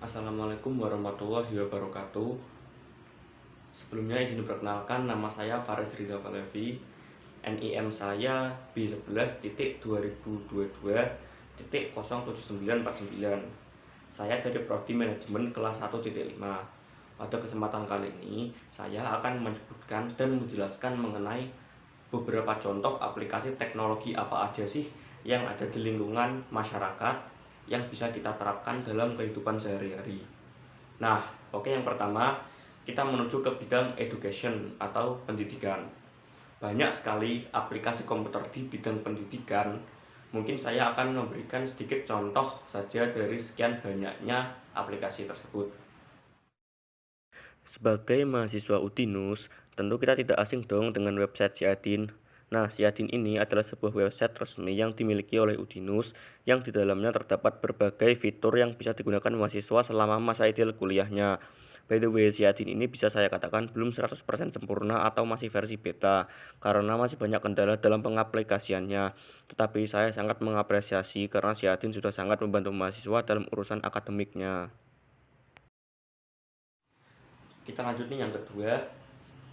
Assalamualaikum warahmatullahi wabarakatuh. Sebelumnya izin diperkenalkan, nama saya Faris Rizal Falevi. NIM saya B11-2022.07949. Saya dari Prodi Manajemen kelas 1.5. Pada kesempatan kali ini, saya akan menyebutkan dan menjelaskan mengenai beberapa contoh aplikasi teknologi apa aja sih yang ada di lingkungan masyarakat yang bisa kita terapkan dalam kehidupan sehari-hari. Nah, oke, yang pertama kita menuju ke bidang education atau pendidikan. Banyak sekali aplikasi komputer di bidang pendidikan. Mungkin saya akan memberikan sedikit contoh saja dari sekian banyaknya aplikasi tersebut. Sebagai mahasiswa Udinus, tentu kita tidak asing dong dengan website Siadin. Nah, Siadin ini adalah sebuah website resmi yang dimiliki oleh Udinus yang di dalamnya terdapat berbagai fitur yang bisa digunakan mahasiswa selama masa ideal kuliahnya. By the way, Siadin ini bisa saya katakan belum 100% sempurna atau masih versi beta karena masih banyak kendala dalam pengaplikasiannya. Tetapi saya sangat mengapresiasi karena Siadin sudah sangat membantu mahasiswa dalam urusan akademiknya. Kita lanjut nih yang kedua,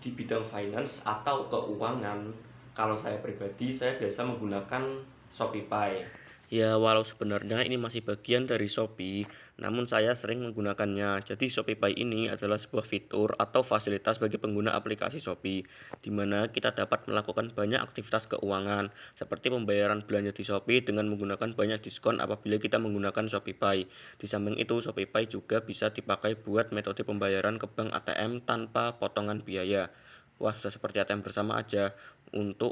di bidang finance atau keuangan. Kalau saya pribadi, saya biasa menggunakan Shopify. Ya, walau sebenarnya ini masih bagian dari Shopee, namun saya sering menggunakannya. Jadi Shopify ini adalah sebuah fitur atau fasilitas bagi pengguna aplikasi Shopee, di mana kita dapat melakukan banyak aktivitas keuangan, seperti pembayaran belanja di Shopee dengan menggunakan banyak diskon apabila kita menggunakan Shopify. Di samping itu, Shopify juga bisa dipakai buat metode pembayaran ke bank ATM tanpa potongan biaya. Wah, sudah seperti ATM bersama aja untuk.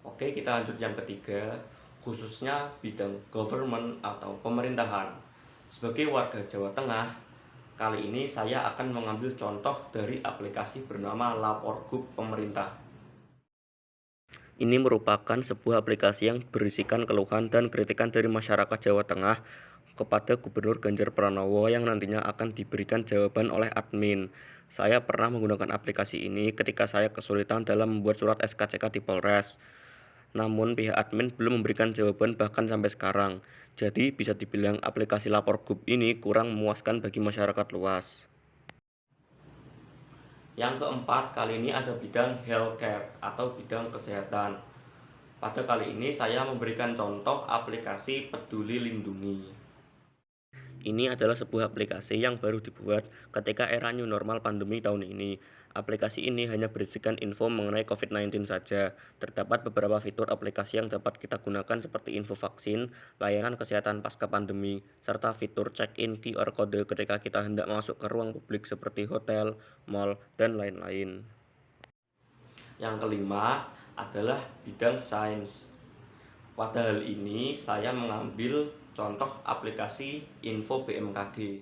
Oke, kita lanjut yang ketiga, khususnya bidang government atau pemerintahan. Sebagai warga Jawa Tengah, kali ini saya akan mengambil contoh dari aplikasi bernama Laporgub Pemerintah. Ini merupakan sebuah aplikasi yang berisikan keluhan dan kritikan dari masyarakat Jawa Tengah kepada Gubernur Ganjar Pranowo yang nantinya akan diberikan jawaban oleh admin. Saya pernah menggunakan aplikasi ini ketika saya kesulitan dalam membuat surat SKCK di Polres. Namun pihak admin belum memberikan jawaban bahkan sampai sekarang. Jadi bisa dibilang aplikasi Lapor Gub ini kurang memuaskan bagi masyarakat luas. Yang keempat, kali ini ada bidang healthcare atau bidang kesehatan. Pada kali ini saya memberikan contoh aplikasi Peduli Lindungi. Ini adalah sebuah aplikasi yang baru dibuat ketika era new normal pandemi tahun ini. Aplikasi ini hanya berisikan info mengenai COVID-19 saja. Terdapat beberapa fitur aplikasi yang dapat kita gunakan seperti info vaksin, layanan kesehatan pasca pandemi, serta fitur check-in QR code ketika kita hendak masuk ke ruang publik seperti hotel, mall, dan lain-lain. Yang kelima adalah bidang sains. Pada hal ini, saya mengambil contoh aplikasi Info BMKG.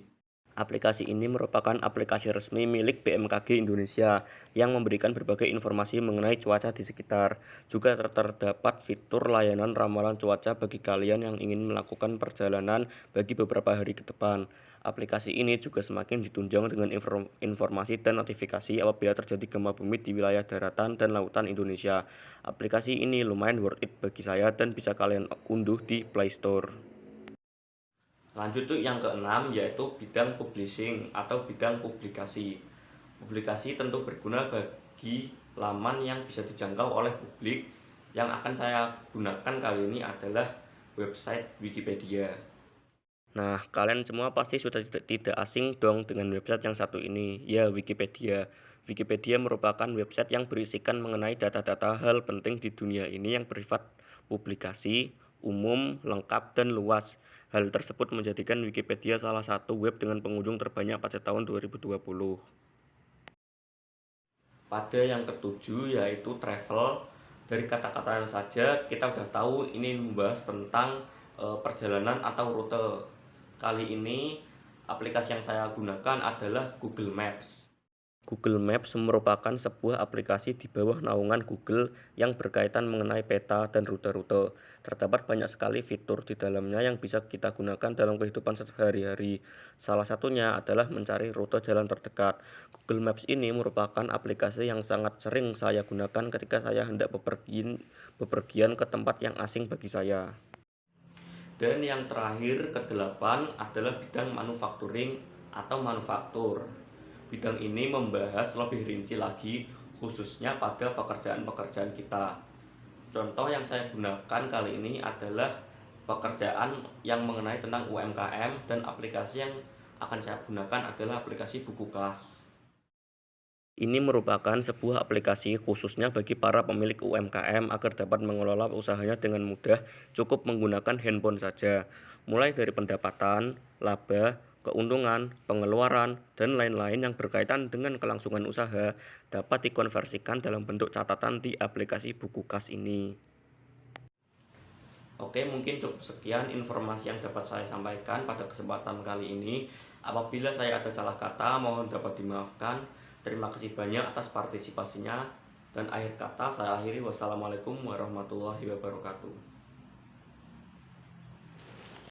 Aplikasi ini merupakan aplikasi resmi milik BMKG Indonesia yang memberikan berbagai informasi mengenai cuaca di sekitar. Juga terdapat fitur layanan ramalan cuaca bagi kalian yang ingin melakukan perjalanan bagi beberapa hari ke depan. Aplikasi ini juga semakin ditunjang dengan informasi dan notifikasi apabila terjadi gempa bumi di wilayah daratan dan lautan Indonesia. Aplikasi ini lumayan worth it bagi saya dan bisa kalian unduh di Play Store. Lanjut tuh yang keenam, yaitu bidang publishing atau bidang publikasi. Publikasi tentu berguna bagi laman yang bisa dijangkau oleh publik. Yang akan saya gunakan kali ini adalah website Wikipedia. Nah, kalian semua pasti sudah tidak asing dong dengan website yang satu ini, ya Wikipedia. Wikipedia merupakan website yang berisikan mengenai data-data hal penting di dunia ini yang bersifat publikasi, umum, lengkap, dan luas. Hal tersebut menjadikan Wikipedia salah satu web dengan pengunjung terbanyak pada tahun 2020. Pada yang ketujuh yaitu travel. Dari kata-kata saja kita udah tahu ini membahas tentang perjalanan atau rute. Kali ini aplikasi yang saya gunakan adalah Google Maps. Google Maps merupakan sebuah aplikasi di bawah naungan Google yang berkaitan mengenai peta dan rute-rute. Terdapat banyak sekali fitur di dalamnya yang bisa kita gunakan dalam kehidupan sehari-hari. Salah satunya adalah mencari rute jalan terdekat. Google Maps ini merupakan aplikasi yang sangat sering saya gunakan ketika saya hendak bepergian ke tempat yang asing bagi saya. Dan yang terakhir, kedelapan adalah bidang manufacturing atau manufaktur. Bidang ini membahas lebih rinci lagi khususnya pada pekerjaan-pekerjaan kita. Contoh yang saya gunakan kali ini adalah pekerjaan yang mengenai tentang UMKM, dan aplikasi yang akan saya gunakan adalah aplikasi buku kas. Ini merupakan sebuah aplikasi khususnya bagi para pemilik UMKM agar dapat mengelola usahanya dengan mudah, cukup menggunakan handphone saja. Mulai dari pendapatan, laba, keuntungan, pengeluaran, dan lain-lain yang berkaitan dengan kelangsungan usaha dapat dikonversikan dalam bentuk catatan di aplikasi buku kas ini. Oke, mungkin cukup sekian informasi yang dapat saya sampaikan pada kesempatan kali ini. Apabila saya ada salah kata, mohon dapat dimaafkan. Terima kasih banyak atas partisipasinya. Dan akhir kata saya akhiri, wassalamualaikum warahmatullahi wabarakatuh.